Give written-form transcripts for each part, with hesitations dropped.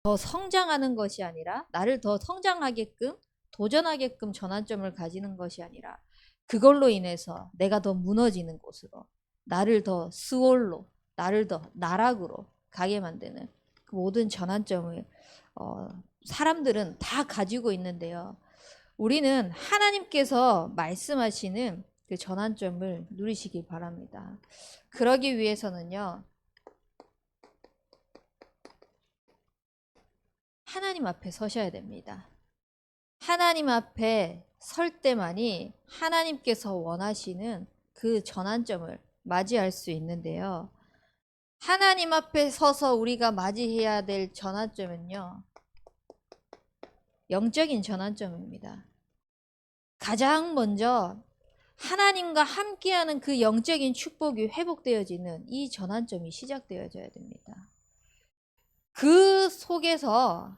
더 성장하는 것이 아니라 나를 더 성장하게끔 도전하게끔 전환점을 가지는 것이 아니라 그걸로 인해서 내가 더 무너지는 곳으로 나를 더 스월로 나를 더 나락으로 가게 만드는 그 모든 전환점을 사람들은 다 가지고 있는데요. 우리는 하나님께서 말씀하시는 그 전환점을 누리시길 바랍니다. 그러기 위해서는요. 하나님 앞에 서셔야 됩니다. 하나님 앞에 설 때만이 하나님께서 원하시는 그 전환점을 맞이할 수 있는데요. 하나님 앞에 서서 우리가 맞이해야 될 전환점은요. 영적인 전환점입니다. 가장 먼저 하나님과 함께하는 그 영적인 축복이 회복되어지는 이 전환점이 시작되어져야 됩니다. 그 속에서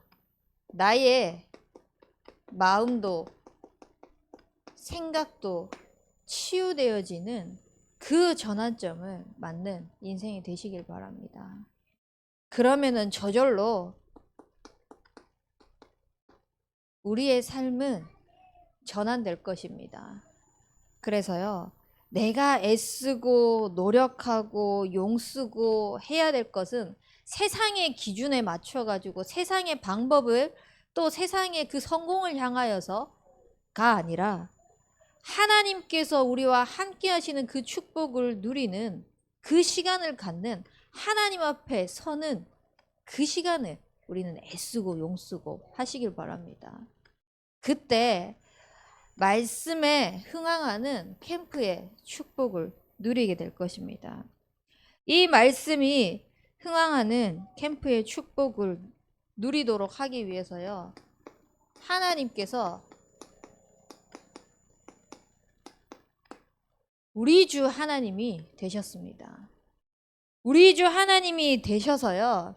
나의 마음도 생각도 치유되어지는 그 전환점을 맞는 인생이 되시길 바랍니다. 그러면은 저절로 우리의 삶은 전환될 것입니다. 그래서요, 내가 애쓰고 노력하고 용쓰고 해야 될 것은 세상의 기준에 맞춰가지고 세상의 방법을 또 세상의 그 성공을 향하여서가 아니라 하나님께서 우리와 함께 하시는 그 축복을 누리는 그 시간을 갖는 하나님 앞에 서는 그 시간을 우리는 애쓰고 용쓰고 하시길 바랍니다. 그때 말씀에 흥황하는 캠프의 축복을 누리게 될 것입니다. 이 말씀이 흥황하는 캠프의 축복을 누리도록 하기 위해서요. 하나님께서 우리 주 하나님이 되셨습니다. 우리 주 하나님이 되셔서요.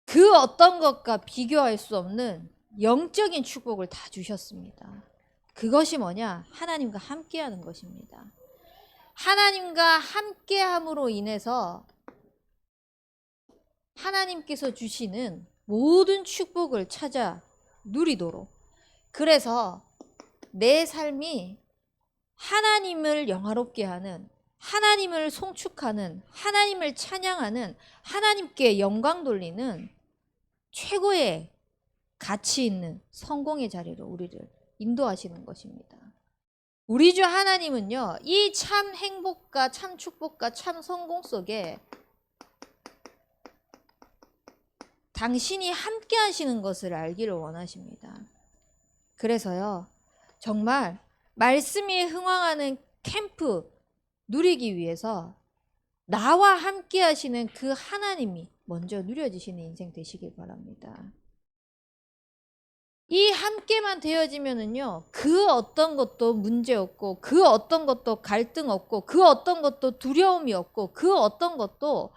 그 어떤 것과 비교할 수 없는 영적인 축복을 다 주셨습니다. 그것이 뭐냐? 하나님과 함께하는 것입니다. 하나님과 함께함으로 인해서 하나님께서 주시는 모든 축복을 찾아 누리도록, 그래서 내 삶이 하나님을 영화롭게 하는, 하나님을 송축하는, 하나님을 찬양하는, 하나님께 영광 돌리는 최고의 가치 있는 성공의 자리로 우리를 인도하시는 것입니다. 우리 주 하나님은요, 이 참 행복과 참 축복과 참 성공 속에 당신이 함께 하시는 것을 알기를 원하십니다. 그래서요, 정말 말씀이 흥황하는 캠프 누리기 위해서 나와 함께 하시는 그 하나님이 먼저 누려지시는 인생 되시길 바랍니다. 이 함께만 되어지면은요, 그 어떤 것도 문제 없고, 그 어떤 것도 갈등 없고, 그 어떤 것도 두려움이 없고, 그 어떤 것도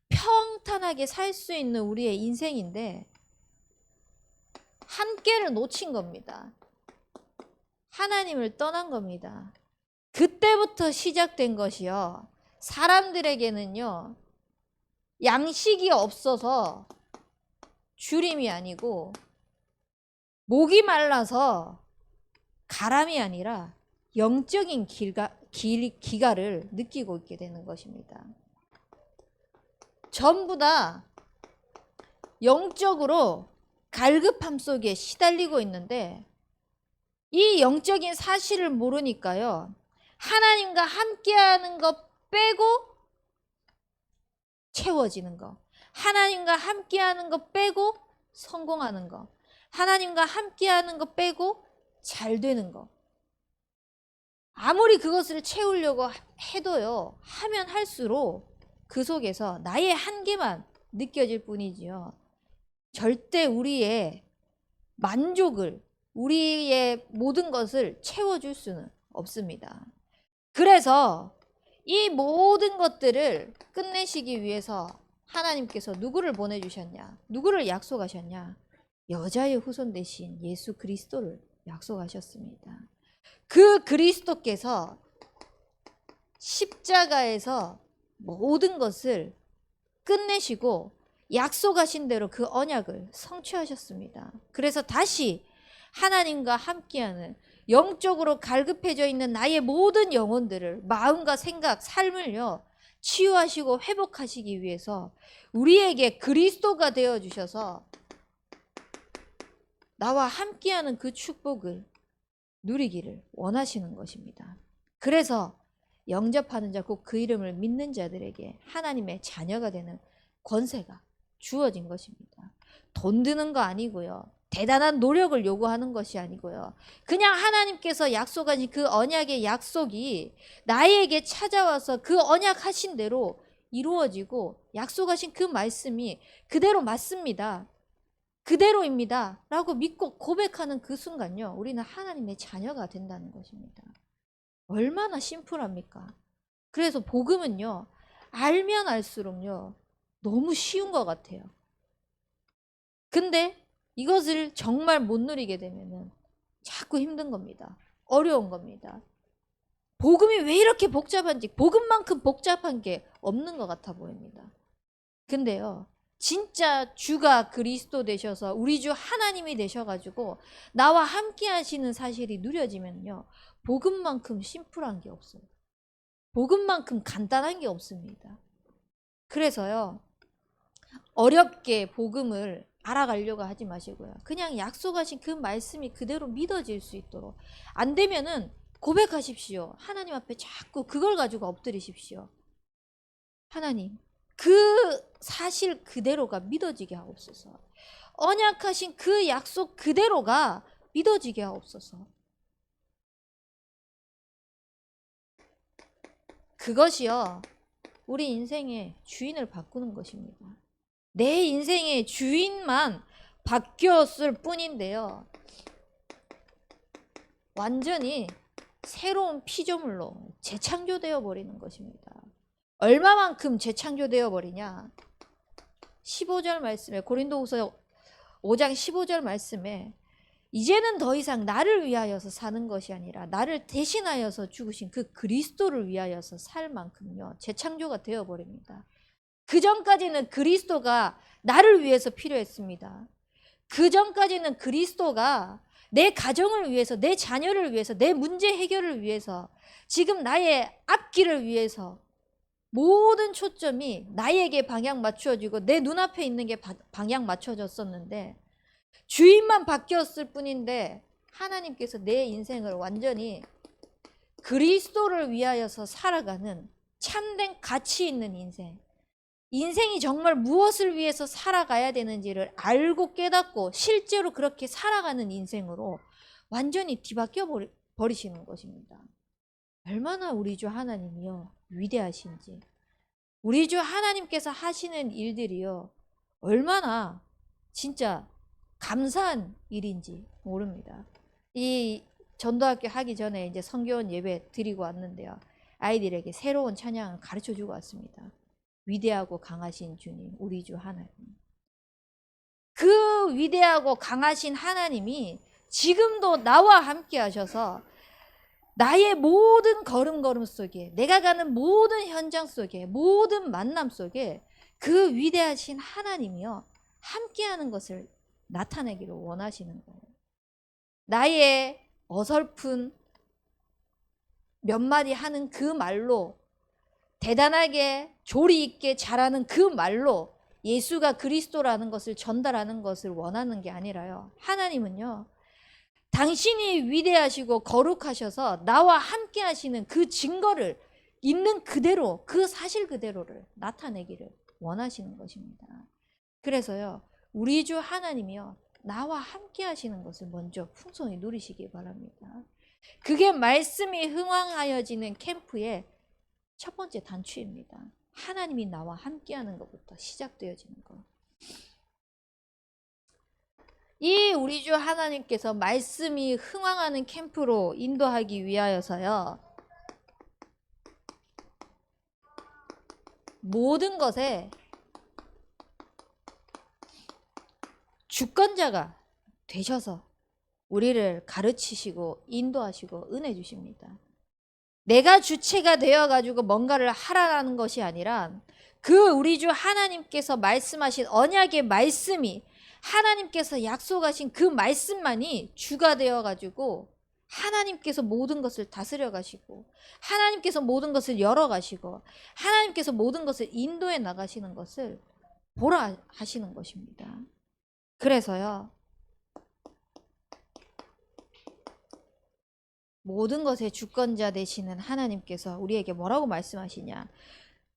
평탄하게 살 수 있는 우리의 인생인데, 함께를 놓친 겁니다. 하나님을 떠난 겁니다. 그때부터 시작된 것이요. 사람들에게는요, 양식이 없어서 주림이 아니고, 목이 말라서 가람이 아니라 영적인 기가를 느끼고 있게 되는 것입니다. 전부 다 영적으로 갈급함 속에 시달리고 있는데 이 영적인 사실을 모르니까요. 하나님과 함께하는 것 빼고 채워지는 거, 하나님과 함께하는 것 빼고 성공하는 거, 하나님과 함께하는 것 빼고 잘 되는 거. 아무리 그것을 채우려고 해도요. 하면 할수록 그 속에서 나의 한계만 느껴질 뿐이지요. 절대 우리의 만족을, 우리의 모든 것을 채워줄 수는 없습니다. 그래서 이 모든 것들을 끝내시기 위해서 하나님께서 누구를 보내주셨냐? 누구를 약속하셨냐? 여자의 후손 대신 예수 그리스도를 약속하셨습니다. 그 그리스도께서 십자가에서 모든 것을 끝내시고 약속하신 대로 그 언약을 성취하셨습니다. 그래서 다시 하나님과 함께하는 영적으로 갈급해져 있는 나의 모든 영혼들을 마음과 생각, 삶을요 치유하시고 회복하시기 위해서 우리에게 그리스도가 되어 주셔서 나와 함께하는 그 축복을 누리기를 원하시는 것입니다. 그래서 영접하는 자 곧 그 이름을 믿는 자들에게 하나님의 자녀가 되는 권세가 주어진 것입니다. 돈 드는 거 아니고요. 대단한 노력을 요구하는 것이 아니고요. 그냥 하나님께서 약속하신 그 언약의 약속이 나에게 찾아와서 그 언약하신 대로 이루어지고 약속하신 그 말씀이 그대로 맞습니다. 그대로입니다. 라고 믿고 고백하는 그 순간요. 우리는 하나님의 자녀가 된다는 것입니다. 얼마나 심플합니까? 그래서 복음은요. 알면 알수록요. 너무 쉬운 것 같아요. 근데 이것을 정말 못 누리게 되면은 자꾸 힘든 겁니다. 어려운 겁니다. 복음이 왜 이렇게 복잡한지 복음만큼 복잡한 게 없는 것 같아 보입니다. 근데요. 진짜 주가 그리스도 되셔서 우리 주 하나님이 되셔가지고 나와 함께 하시는 사실이 누려지면요. 복음만큼 심플한 게 없어요. 복음만큼 간단한 게 없습니다. 그래서요. 어렵게 복음을 알아가려고 하지 마시고요. 그냥 약속하신 그 말씀이 그대로 믿어질 수 있도록 안 되면은 고백하십시오. 하나님 앞에 자꾸 그걸 가지고 엎드리십시오. 하나님, 그 사실 그대로가 믿어지게 하옵소서. 언약하신 그 약속 그대로가 믿어지게 하옵소서. 그것이요, 우리 인생의 주인을 바꾸는 것입니다. 내 인생의 주인만 바뀌었을 뿐인데요. 완전히 새로운 피조물로 재창조되어 버리는 것입니다. 얼마만큼 재창조되어 버리냐? 15절 말씀에 고린도후서 5장 15절 말씀에 이제는 더 이상 나를 위하여서 사는 것이 아니라 나를 대신하여서 죽으신 그 그리스도를 위하여서 살 만큼요. 재창조가 되어 버립니다. 그 전까지는 그리스도가 나를 위해서 필요했습니다. 그 전까지는 그리스도가 내 가정을 위해서, 내 자녀를 위해서, 내 문제 해결을 위해서, 지금 나의 앞길을 위해서 모든 초점이 나에게 방향 맞추어지고 내 눈앞에 있는 게 방향 맞춰졌었는데 주인만 바뀌었을 뿐인데 하나님께서 내 인생을 완전히 그리스도를 위하여서 살아가는 참된 가치 있는 인생, 인생이 정말 무엇을 위해서 살아가야 되는지를 알고 깨닫고 실제로 그렇게 살아가는 인생으로 완전히 뒤바뀌어 버리시는 것입니다. 얼마나 우리 주 하나님이요 위대하신지, 우리 주 하나님께서 하시는 일들이요 얼마나 진짜 감사한 일인지 모릅니다. 이 전도학교 하기 전에 이제 성교원 예배 드리고 왔는데요. 아이들에게 새로운 찬양을 가르쳐 주고 왔습니다. 위대하고 강하신 주님, 우리 주 하나님. 그 위대하고 강하신 하나님이 지금도 나와 함께 하셔서 나의 모든 걸음걸음 속에, 내가 가는 모든 현장 속에, 모든 만남 속에 그 위대하신 하나님이요 함께하는 것을 나타내기를 원하시는 거예요. 나의 어설픈 몇 마디 하는 그 말로, 대단하게 조리 있게 잘하는 그 말로 예수가 그리스도라는 것을 전달하는 것을 원하는 게 아니라요. 하나님은요. 당신이 위대하시고 거룩하셔서 나와 함께 하시는 그 증거를 있는 그대로, 그 사실 그대로를 나타내기를 원하시는 것입니다. 그래서요. 우리 주 하나님이요. 나와 함께 하시는 것을 먼저 풍성히 누리시기 바랍니다. 그게 말씀이 흥황하여지는 캠프의 첫 번째 단추입니다. 하나님이 나와 함께하는 것부터 시작되어지는 것. 이 우리 주 하나님께서 말씀이 흥황하는 캠프로 인도하기 위하여서요. 모든 것에 주권자가 되셔서 우리를 가르치시고 인도하시고 은혜 주십니다. 내가 주체가 되어가지고 뭔가를 하라는 것이 아니라 그 우리 주 하나님께서 말씀하신 언약의 말씀이 하나님께서 약속하신 그 말씀만이 주가 되어가지고 하나님께서 모든 것을 다스려 가시고 하나님께서 모든 것을 열어 가시고 하나님께서 모든 것을 인도해 나가시는 것을 보라 하시는 것입니다. 그래서요, 모든 것의 주권자 되시는 하나님께서 우리에게 뭐라고 말씀하시냐?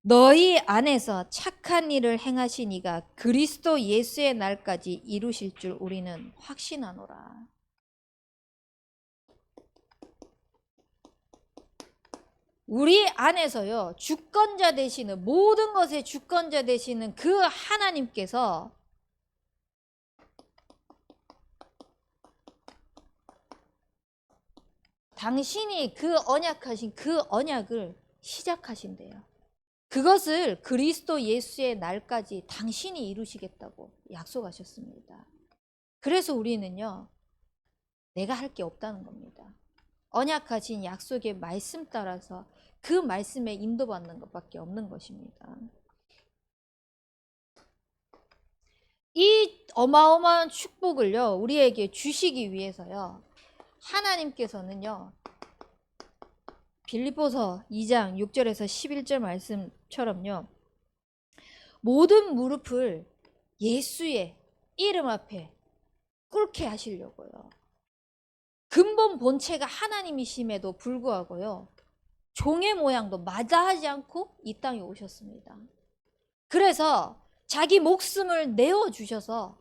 너희 안에서 착한 일을 행하신 이가 그리스도 예수의 날까지 이루실 줄 우리는 확신하노라. 우리 안에서요, 주권자 되시는, 모든 것의 주권자 되시는 그 하나님께서 당신이 그 언약하신 그 언약을 시작하신대요. 그것을 그리스도 예수의 날까지 당신이 이루시겠다고 약속하셨습니다. 그래서 우리는요, 내가 할 게 없다는 겁니다. 언약하신 약속의 말씀 따라서 그 말씀에 인도받는 것밖에 없는 것입니다. 이 어마어마한 축복을요, 우리에게 주시기 위해서요, 하나님께서는요, 빌립보서 2장 6절에서 11절 말씀처럼요, 모든 무릎을 예수의 이름 앞에 꿇게 하시려고요. 근본 본체가 하나님이심에도 불구하고요, 종의 모양도 마다하지 않고 이 땅에 오셨습니다. 그래서 자기 목숨을 내어주셔서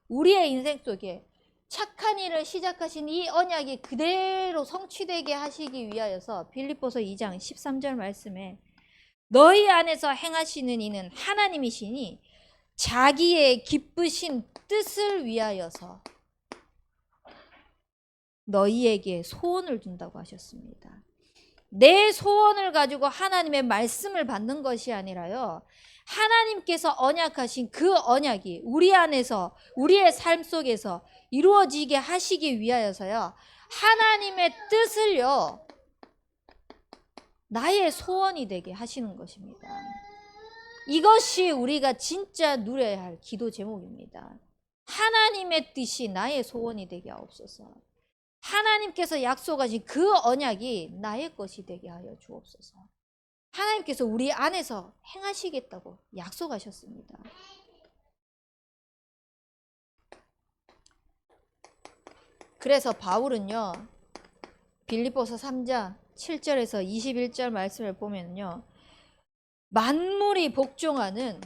우리의 인생 속에 착한 일을 시작하신 이 언약이 그대로 성취되게 하시기 위하여서 빌립보서 2장 13절 말씀에 너희 안에서 행하시는 이는 하나님이시니 자기의 기쁘신 뜻을 위하여서 너희에게 소원을 준다고 하셨습니다. 내 소원을 가지고 하나님의 말씀을 받는 것이 아니라요, 하나님께서 언약하신 그 언약이 우리 안에서 우리의 삶 속에서 이루어지게 하시기 위하여서요, 하나님의 뜻을요, 나의 소원이 되게 하시는 것입니다. 이것이 우리가 진짜 누려야 할 기도 제목입니다. 하나님의 뜻이 나의 소원이 되게 하옵소서. 하나님께서 약속하신 그 언약이 나의 것이 되게 하여 주옵소서. 하나님께서 우리 안에서 행하시겠다고 약속하셨습니다. 그래서 바울은요, 빌립보서 3장 7절에서 21절 말씀을 보면요, 만물이 복종하는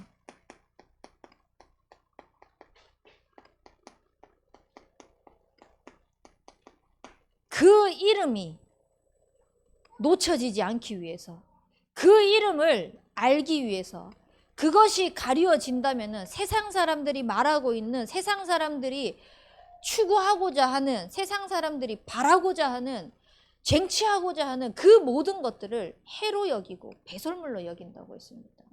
그 이름이 놓쳐지지 않기 위해서, 그 이름을 알기 위해서, 그것이 가리워진다면 세상 사람들이 말하고 있는, 세상 사람들이 추구하고자 하는, 세상 사람들이 바라고자 하는, 쟁취하고자 하는 그 모든 것들을 해로 여기고 배설물로 여긴다고 했습니다.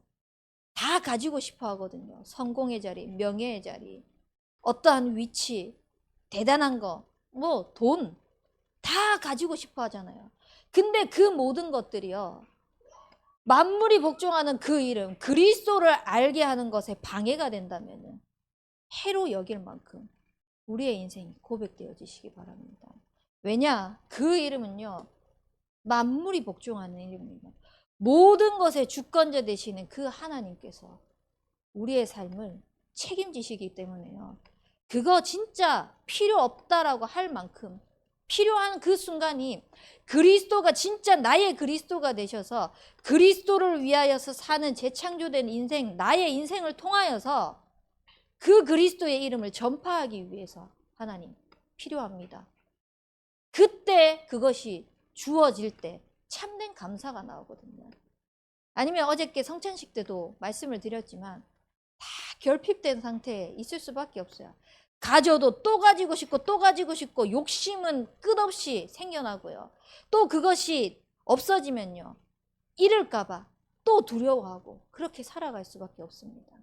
다 가지고 싶어 하거든요. 성공의 자리, 명예의 자리, 어떠한 위치, 대단한 거, 뭐 돈, 다 가지고 싶어 하잖아요. 근데 그 모든 것들이요, 만물이 복종하는 그 이름, 그리스도를 알게 하는 것에 방해가 된다면 해로 여길 만큼 우리의 인생이 고백되어지시기 바랍니다. 왜냐? 그 이름은요, 만물이 복종하는 이름입니다. 모든 것의 주권자 되시는 그 하나님께서 우리의 삶을 책임지시기 때문에요, 그거 진짜 필요 없다라고 할 만큼 필요한 그 순간이 그리스도가 진짜 나의 그리스도가 되셔서 그리스도를 위하여서 사는 재창조된 인생, 나의 인생을 통하여서 그 그리스도의 이름을 전파하기 위해서 하나님 필요합니다. 그때 그것이 주어질 때 참된 감사가 나오거든요. 아니면 어저께 성찬식 때도 말씀을 드렸지만 다 결핍된 상태에 있을 수밖에 없어요. 가져도 또 가지고 싶고 또 가지고 싶고 욕심은 끝없이 생겨나고요. 또 그것이 없어지면요, 잃을까봐 또 두려워하고 그렇게 살아갈 수밖에 없습니다.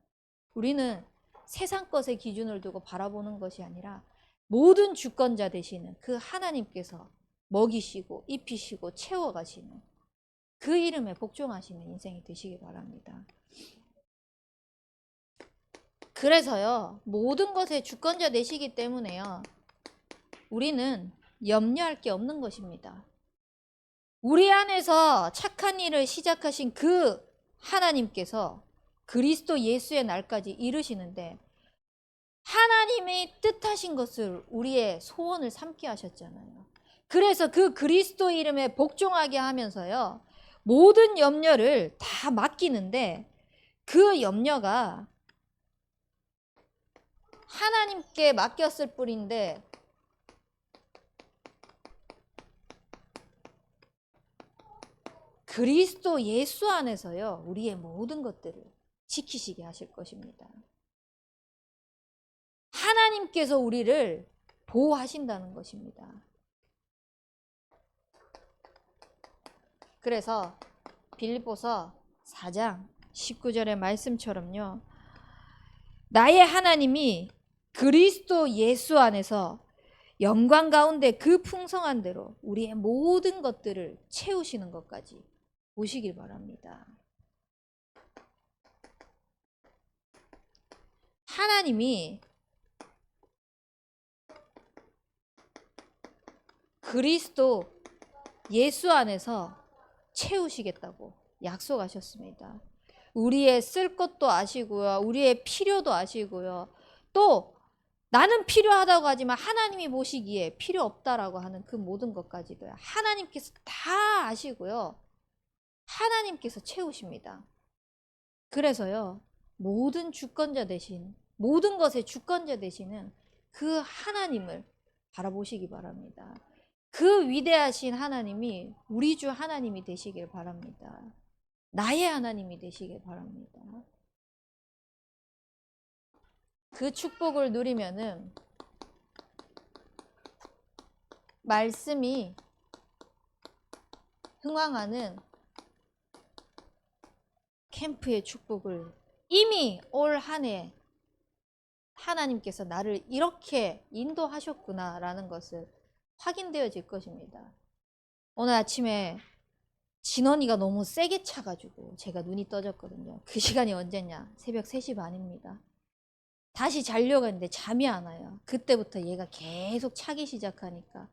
우리는 세상 것의 기준을 두고 바라보는 것이 아니라 모든 주권자 되시는 그 하나님께서 먹이시고 입히시고 채워가시는 그 이름에 복종하시는 인생이 되시기 바랍니다. 그래서요, 모든 것의 주권자 되시기 때문에요, 우리는 염려할 게 없는 것입니다. 우리 안에서 착한 일을 시작하신 그 하나님께서 그리스도 예수의 날까지 이르시는데, 하나님의 뜻하신 것을 우리의 소원을 삼게 하셨잖아요. 그래서 그 그리스도 이름에 복종하게 하면서요, 모든 염려를 다 맡기는데, 그 염려가 하나님께 맡겼을 뿐인데 그리스도 예수 안에서요, 우리의 모든 것들을 지키시게 하실 것입니다. 하나님께서 우리를 보호하신다는 것입니다. 그래서 빌립보서 4장 19절의 말씀처럼요, 나의 하나님이 그리스도 예수 안에서 영광 가운데 그 풍성한 대로 우리의 모든 것들을 채우시는 것까지 보시길 바랍니다. 하나님이 그리스도 예수 안에서 채우시겠다고 약속하셨습니다. 우리의 쓸 것도 아시고요, 우리의 필요도 아시고요, 또 나는 필요하다고 하지만 하나님이 보시기에 필요 없다라고 하는 그 모든 것까지도요, 하나님께서 다 아시고요, 하나님께서 채우십니다. 그래서요, 모든 주권자 되신, 모든 것의 주권자 되시는 그 하나님을 바라보시기 바랍니다. 그 위대하신 하나님이 우리 주 하나님이 되시길 바랍니다. 나의 하나님이 되시길 바랍니다. 그 축복을 누리면은 말씀이 흥황하는 캠프의 축복을 이미 올 한 해 하나님께서 나를 이렇게 인도하셨구나 라는 것을 확인되어질 것입니다. 오늘 아침에 진원이가 너무 세게 차가지고 제가 눈이 떠졌거든요. 그 시간이 언제냐? 새벽 3시 반입니다. 다시 자려고 했는데 잠이 안 와요. 그때부터 얘가 계속 차기 시작하니까.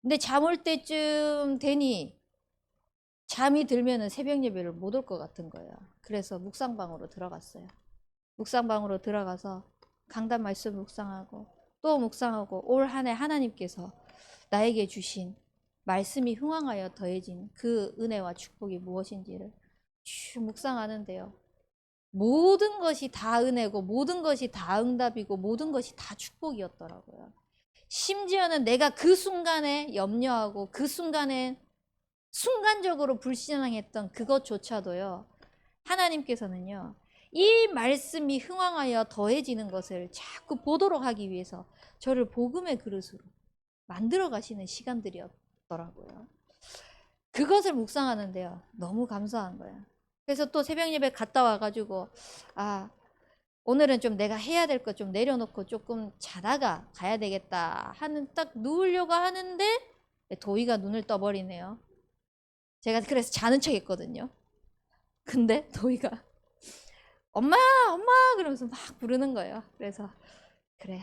근데 잠 올 때쯤 되니 잠이 들면은 새벽 예배를 못 올 것 같은 거예요. 그래서 묵상방으로 들어갔어요. 묵상방으로 들어가서 강단 말씀 묵상하고 또 묵상하고 올 한 해 하나님께서 나에게 주신 말씀이 흥황하여 더해진 그 은혜와 축복이 무엇인지를 쭉 묵상하는데요, 모든 것이 다 은혜고 모든 것이 다 응답이고 모든 것이 다 축복이었더라고요. 심지어는 내가 그 순간에 염려하고 그 순간에 순간적으로 불신앙했던 그것조차도요, 하나님께서는요, 이 말씀이 흥황하여 더해지는 것을 자꾸 보도록 하기 위해서 저를 복음의 그릇으로 만들어 가시는 시간들이었더라고요. 그것을 묵상하는데요, 너무 감사한 거예요. 그래서 또 새벽 예배 갔다 와가지고, 오늘은 좀 내가 해야 될 것 좀 내려놓고 조금 자다가 가야 되겠다 하는, 딱 누우려고 하는데 도희가 눈을 떠버리네요. 제가 그래서 자는 척 했거든요. 근데 도희가 엄마 엄마 그러면서 막 부르는 거예요. 그래서 그래,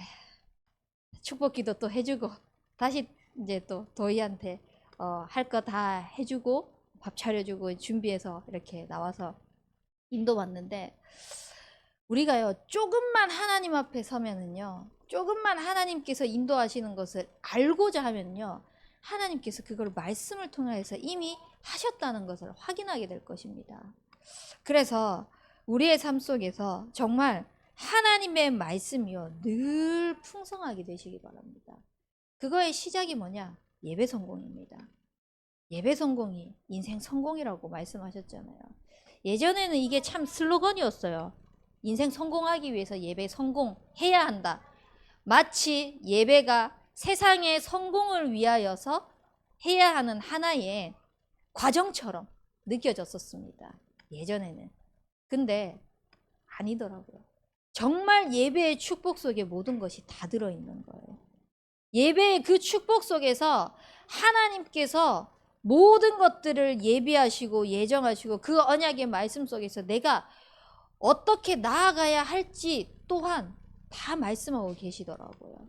축복 기도 또 해주고 다시 이제 또 도희한테 할 거 다 해주고 밥 차려주고 준비해서 이렇게 나와서 인도받는데, 우리가요, 조금만 하나님 앞에 서면은요, 조금만 하나님께서 인도하시는 것을 알고자 하면요, 하나님께서 그걸 말씀을 통해서 이미 하셨다는 것을 확인하게 될 것입니다. 그래서 우리의 삶 속에서 정말 하나님의 말씀이요, 늘 풍성하게 되시기 바랍니다. 그거의 시작이 뭐냐? 예배 성공입니다. 예배 성공이 인생 성공이라고 말씀하셨잖아요. 예전에는 이게 참 슬로건이었어요. 인생 성공하기 위해서 예배 성공해야 한다. 마치 예배가 세상의 성공을 위하여서 해야 하는 하나의 과정처럼 느껴졌었습니다, 예전에는. 근데 아니더라고요. 정말 예배의 축복 속에 모든 것이 다 들어있는 거예요. 예배의 그 축복 속에서 하나님께서 모든 것들을 예비하시고 예정하시고 그 언약의 말씀 속에서 내가 어떻게 나아가야 할지 또한 다 말씀하고 계시더라고요.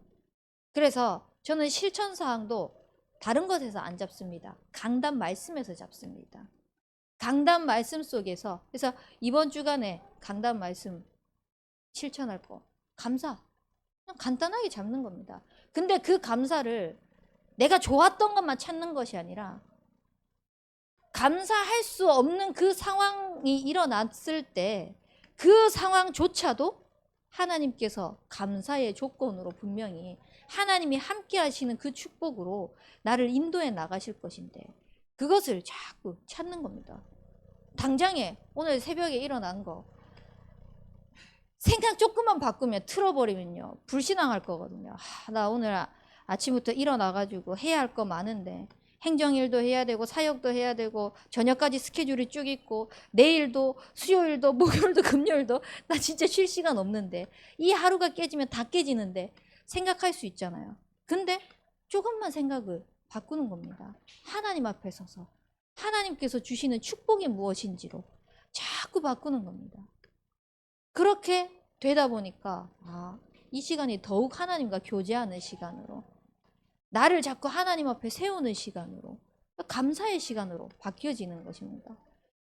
그래서 저는 실천 사항도 다른 것에서 안 잡습니다. 강단 말씀에서 잡습니다. 강단 말씀 속에서. 그래서 이번 주간에 강단 말씀 실천할 거 감사. 그냥 간단하게 잡는 겁니다. 근데 그 감사를 내가 좋았던 것만 찾는 것이 아니라 감사할 수 없는 그 상황이 일어났을 때 그 상황조차도 하나님께서 감사의 조건으로 분명히 하나님이 함께 하시는 그 축복으로 나를 인도해 나가실 것인데 그것을 자꾸 찾는 겁니다. 당장에 오늘 새벽에 일어난 거 생각 조금만 바꾸면 틀어버리면요 불신앙할 거거든요. 나 오늘 아침부터 일어나가지고 해야 할 거 많은데 행정일도 해야 되고 사역도 해야 되고 저녁까지 스케줄이 쭉 있고 내일도 수요일도 목요일도 금요일도 나 진짜 쉴 시간 없는데 이 하루가 깨지면 다 깨지는데 생각할 수 있잖아요. 근데 조금만 생각을 바꾸는 겁니다. 하나님 앞에 서서 하나님께서 주시는 축복이 무엇인지로 자꾸 바꾸는 겁니다. 그렇게 되다 보니까 이 시간이 더욱 하나님과 교제하는 시간으로 나를 자꾸 하나님 앞에 세우는 시간으로 감사의 시간으로 바뀌어지는 것입니다.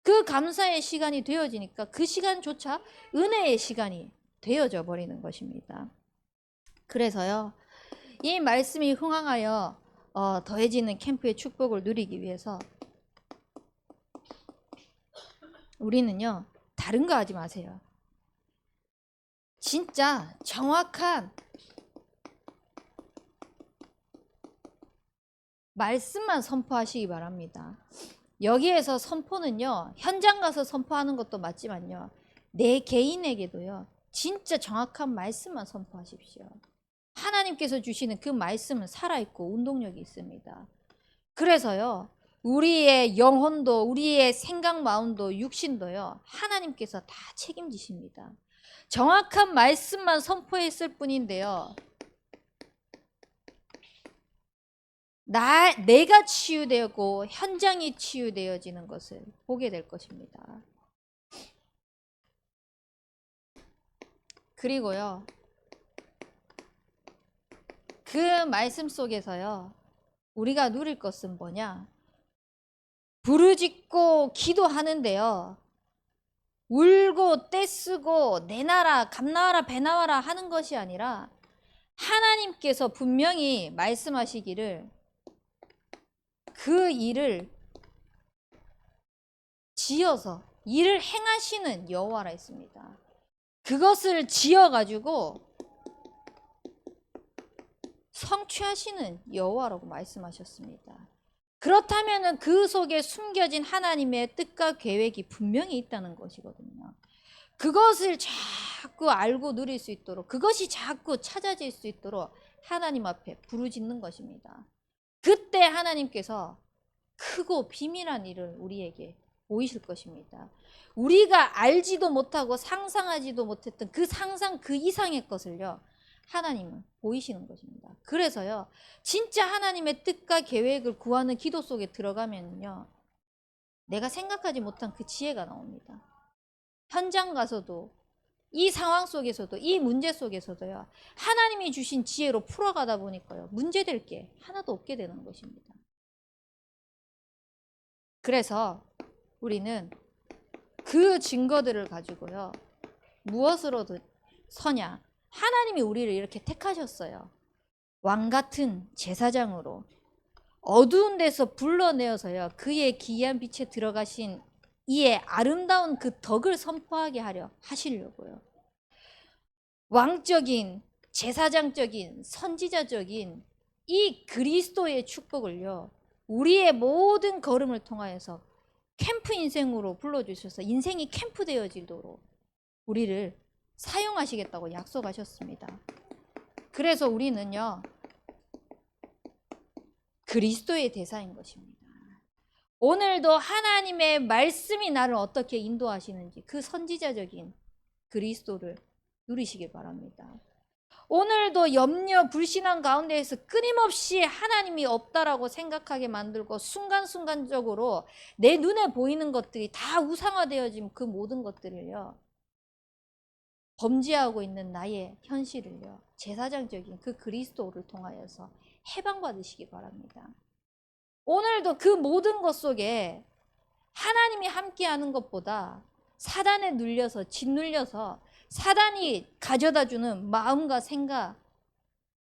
그 감사의 시간이 되어지니까 그 시간조차 은혜의 시간이 되어져 버리는 것입니다. 그래서요 이 말씀이 흥황하여 더해지는 캠프의 축복을 누리기 위해서 우리는요 다른 거 하지 마세요. 진짜 정확한 말씀만 선포하시기 바랍니다. 여기에서 선포는요 현장 가서 선포하는 것도 맞지만요 내 개인에게도요 진짜 정확한 말씀만 선포하십시오. 하나님께서 주시는 그 말씀은 살아있고 운동력이 있습니다. 그래서요 우리의 영혼도 우리의 생각 마음도 육신도요 하나님께서 다 책임지십니다. 정확한 말씀만 선포했을 뿐인데요 내가 치유되고 현장이 치유되어지는 것을 보게 될 것입니다. 그리고요 그 말씀 속에서요 우리가 누릴 것은 뭐냐? 부르짖고 기도하는데요 울고 떼쓰고 내놔라 감나와라 배나와라 하는 것이 아니라 하나님께서 분명히 말씀하시기를 그 일을 지어서 일을 행하시는 여호와라 했습니다. 그것을 지어가지고 성취하시는 여호와라고 말씀하셨습니다. 그렇다면 그 속에 숨겨진 하나님의 뜻과 계획이 분명히 있다는 것이거든요. 그것을 자꾸 알고 누릴 수 있도록 그것이 자꾸 찾아질 수 있도록 하나님 앞에 부르짖는 것입니다. 그때 하나님께서 크고 비밀한 일을 우리에게 보이실 것입니다. 우리가 알지도 못하고 상상하지도 못했던 그 상상 그 이상의 것을요 하나님은 보이시는 것입니다. 그래서요 진짜 하나님의 뜻과 계획을 구하는 기도 속에 들어가면요 내가 생각하지 못한 그 지혜가 나옵니다. 현장 가서도 이 상황 속에서도 이 문제 속에서도요 하나님이 주신 지혜로 풀어가다 보니까요 문제될 게 하나도 없게 되는 것입니다. 그래서 우리는 그 증거들을 가지고요 무엇으로 서냐? 하나님이 우리를 이렇게 택하셨어요. 왕 같은 제사장으로 어두운 데서 불러내어서요 그의 기이한 빛에 들어가신 이의 아름다운 그 덕을 선포하게 하려 하시려고요. 왕적인 제사장적인 선지자적인 이 그리스도의 축복을요 우리의 모든 걸음을 통하여서 캠프 인생으로 불러주셔서 인생이 캠프 되어지도록 우리를 사용하시겠다고 약속하셨습니다. 그래서 우리는요 그리스도의 대사인 것입니다. 오늘도 하나님의 말씀이 나를 어떻게 인도하시는지 그 선지자적인 그리스도를 누리시길 바랍니다. 오늘도 염려, 불신앙 가운데에서 끊임없이 하나님이 없다라고 생각하게 만들고 순간순간적으로 내 눈에 보이는 것들이 다 우상화되어진 그 모든 것들을요, 범죄하고 있는 나의 현실을요, 제사장적인 그 그리스도를 통하여서 해방받으시기 바랍니다. 오늘도 그 모든 것 속에 하나님이 함께하는 것보다 사단에 눌려서 짓눌려서 사단이 가져다주는 마음과 생각,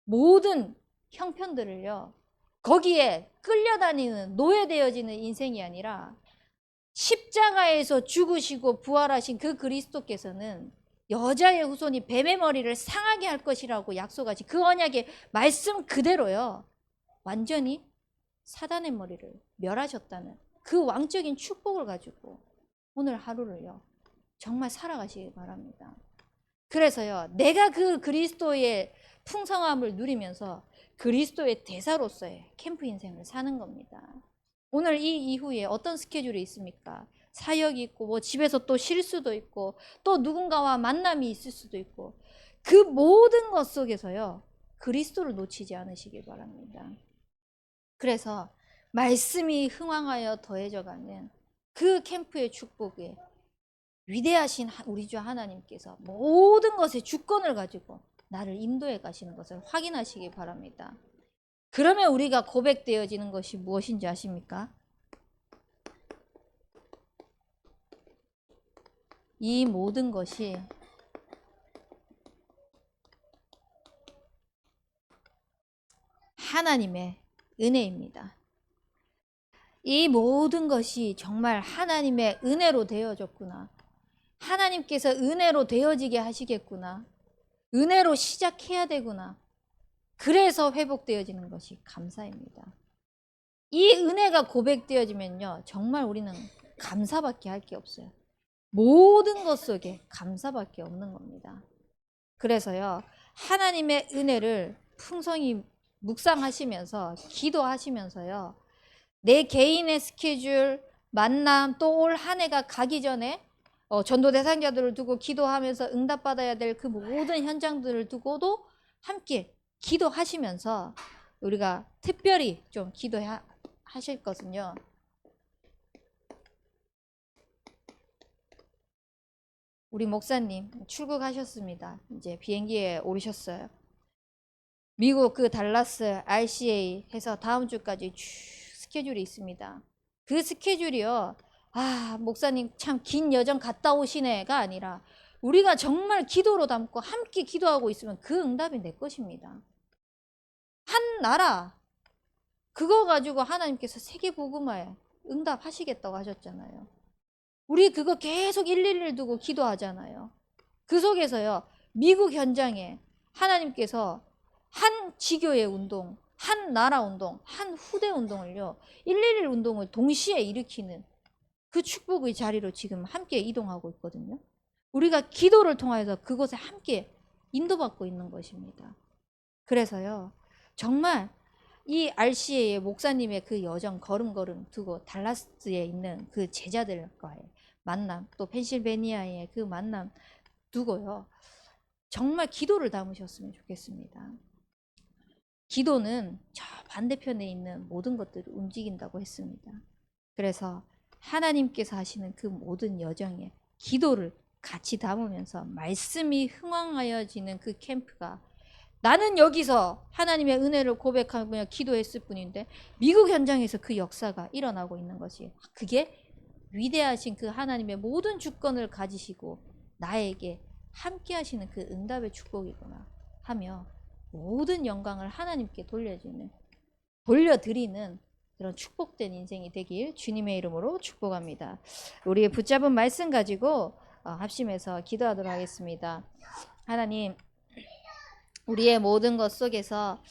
모든 형편들을요, 거기에 끌려다니는 노예되어지는 인생이 아니라 십자가에서 죽으시고 부활하신 그 그리스도께서는 여자의 후손이 뱀의 머리를 상하게 할 것이라고 약속하신 그 언약의 말씀 그대로요, 완전히 사단의 머리를 멸하셨다는 그 왕적인 축복을 가지고 오늘 하루를요, 정말 살아가시기 바랍니다. 그래서요, 내가 그 그리스도의 풍성함을 누리면서 그리스도의 대사로서의 캠프 인생을 사는 겁니다. 오늘 이 이후에 어떤 스케줄이 있습니까? 사역이 있고 뭐 집에서 또 쉴 수도 있고 또 누군가와 만남이 있을 수도 있고, 그 모든 것 속에서요, 그리스도를 놓치지 않으시길 바랍니다. 그래서 말씀이 흥왕하여 더해져가는 그 캠프의 축복에 위대하신 우리 주 하나님께서 모든 것의 주권을 가지고 나를 인도해 가시는 것을 확인하시기 바랍니다. 그러면 우리가 고백되어지는 것이 무엇인지 아십니까? 이 모든 것이 하나님의 은혜입니다. 이 모든 것이 정말 하나님의 은혜로 되어졌구나. 하나님께서 은혜로 되어지게 하시겠구나. 은혜로 시작해야 되구나. 그래서 회복되어지는 것이 감사입니다. 이 은혜가 고백되어지면요, 정말 우리는 감사밖에 할 게 없어요. 모든 것 속에 감사밖에 없는 겁니다. 그래서요, 하나님의 은혜를 풍성히 묵상하시면서 기도하시면서요, 내 개인의 스케줄, 만남, 또 올 한 해가 가기 전에 전도 대상자들을 두고 기도하면서 응답받아야 될 그 모든 현장들을 두고도 함께 기도하시면서 우리가 특별히 좀 기도하실 것은요, 우리 목사님 출국하셨습니다. 이제 비행기에 오르셨어요. 미국 그 달라스 RCA 해서 다음 주까지 스케줄이 있습니다. 그 스케줄이요, 아, 목사님 참 긴 여정 갔다 오시네가 아니라 우리가 정말 기도로 담고 함께 기도하고 있으면 그 응답이 내 것입니다. 한 나라, 그거 가지고 하나님께서 세계복음화에 응답하시겠다고 하셨잖아요. 우리 그거 계속 일일을 두고 기도하잖아요. 그 속에서요, 미국 현장에 하나님께서 한 지교의 운동, 한 나라 운동, 한 후대 운동을요, 111 운동을 동시에 일으키는 그 축복의 자리로 지금 함께 이동하고 있거든요. 우리가 기도를 통해서 그곳에 함께 인도받고 있는 것입니다. 그래서요, 정말 이 RCA의 목사님의 그 여정 걸음걸음 두고 달라스에 있는 그 제자들과의 만남, 또 펜실베니아의 그 만남 두고요, 정말 기도를 담으셨으면 좋겠습니다. 기도는 저 반대편에 있는 모든 것들을 움직인다고 했습니다. 그래서 하나님께서 하시는 그 모든 여정에 기도를 같이 담으면서 말씀이 흥왕하여지는 그 캠프가, 나는 여기서 하나님의 은혜를 고백하며 기도했을 뿐인데 미국 현장에서 그 역사가 일어나고 있는 것이, 그게 위대하신 그 하나님의 모든 주권을 가지시고 나에게 함께 하시는 그 응답의 축복이구나 하며 모든 영광을 하나님께 돌려드리는 그런 축복된 인생이 되길 주님의 이름으로 축복합니다. 우리의 붙잡은 말씀 가지고 합심해서 기도하도록 하겠습니다. 하나님, 우리의 모든 것 속에서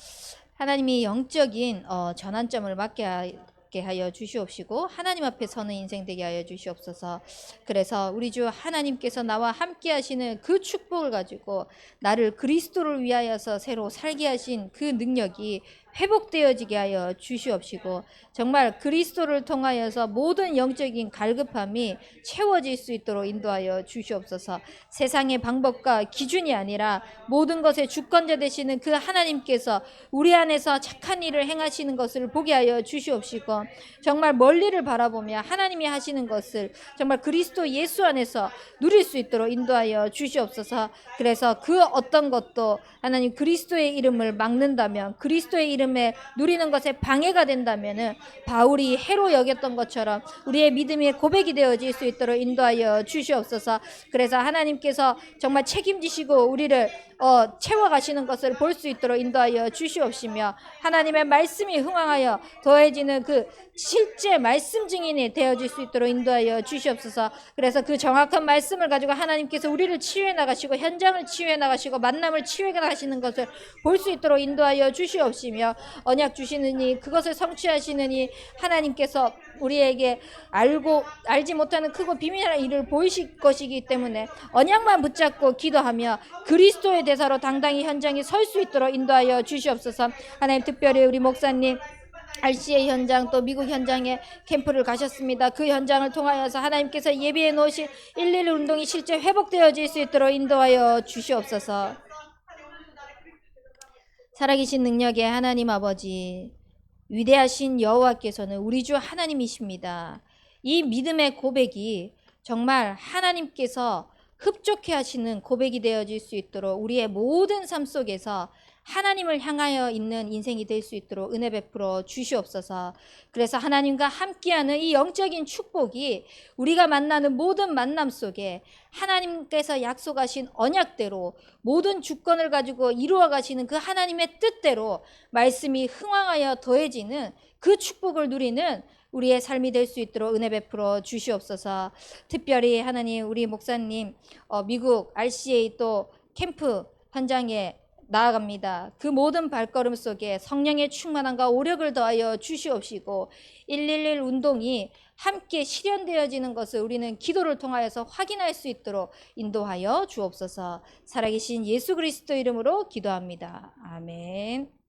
하나님이 영적인 전환점을 맞게 갖게 하여 주시옵시고 하나님 앞에 서는 인생 되게 하여 주시옵소서. 그래서 우리 주 하나님께서 나와 함께 하시는 그 축복을 가지고 나를 그리스도를 위하여서 새로 살게 하신 그 능력이 회복되어지게 하여 주시옵시고 정말 그리스도를 통하여서 모든 영적인 갈급함이 채워질 수 있도록 인도하여 주시옵소서. 세상의 방법과 기준이 아니라 모든 것의 주권자 되시는 그 하나님께서 우리 안에서 착한 일을 행하시는 것을 보게 하여 주시옵시고 정말 멀리를 바라보며 하나님이 하시는 것을 정말 그리스도 예수 안에서 누릴 수 있도록 인도하여 주시옵소서. 그래서 그 어떤 것도 하나님 그리스도의 이름을 막는다면 그리스도의 이름에 누리는 것에 방해가 된다면은 바울이 해로 여겼던 것처럼 우리의 믿음의 고백이 되어질 수 있도록 인도하여 주시옵소서. 그래서 하나님께서 정말 책임지시고 우리를 채워가시는 것을 볼 수 있도록 인도하여 주시옵시며 하나님의 말씀이 흥황하여 더해지는 그 실제 말씀 증인이 되어질 수 있도록 인도하여 주시옵소서. 그래서 그 정확한 말씀을 가지고 하나님께서 우리를 치유해 나가시고 현장을 치유해 나가시고 만남을 치유해 나가시는 것을 볼 수 있도록 인도하여 주시옵시며 언약 주시느니 그것을 성취하시느니 하나님께서 우리에게 알지 못하는 크고 비밀한 일을 보이실 것이기 때문에 언약만 붙잡고 기도하며 그리스도의 대사로 당당히 현장에 설 수 있도록 인도하여 주시옵소서. 하나님 특별히 우리 목사님 RCA 현장 또 미국 현장에 캠프를 가셨습니다. 그 현장을 통하여서 하나님께서 예비해 놓으신 111 운동이 실제 회복되어질 수 있도록 인도하여 주시옵소서. 살아계신 능력의 하나님 아버지 위대하신 여호와께서는 우리 주 하나님이십니다. 이 믿음의 고백이 정말 하나님께서 흡족해 하시는 고백이 되어질 수 있도록 우리의 모든 삶 속에서 하나님을 향하여 있는 인생이 될 수 있도록 은혜 베풀어 주시옵소서. 그래서 하나님과 함께하는 이 영적인 축복이 우리가 만나는 모든 만남 속에 하나님께서 약속하신 언약대로 모든 주권을 가지고 이루어 가시는 그 하나님의 뜻대로 말씀이 흥왕하여 더해지는 그 축복을 누리는 우리의 삶이 될 수 있도록 은혜 베풀어 주시옵소서. 특별히 하나님 우리 목사님 미국 RCA 또 캠프 현장에 나아갑니다. 그 모든 발걸음 속에 성령의 충만함과 오력을 더하여 주시옵시고 111 운동이 함께 실현되어지는 것을 우리는 기도를 통하여서 확인할 수 있도록 인도하여 주옵소서. 살아계신 예수 그리스도 이름으로 기도합니다. 아멘.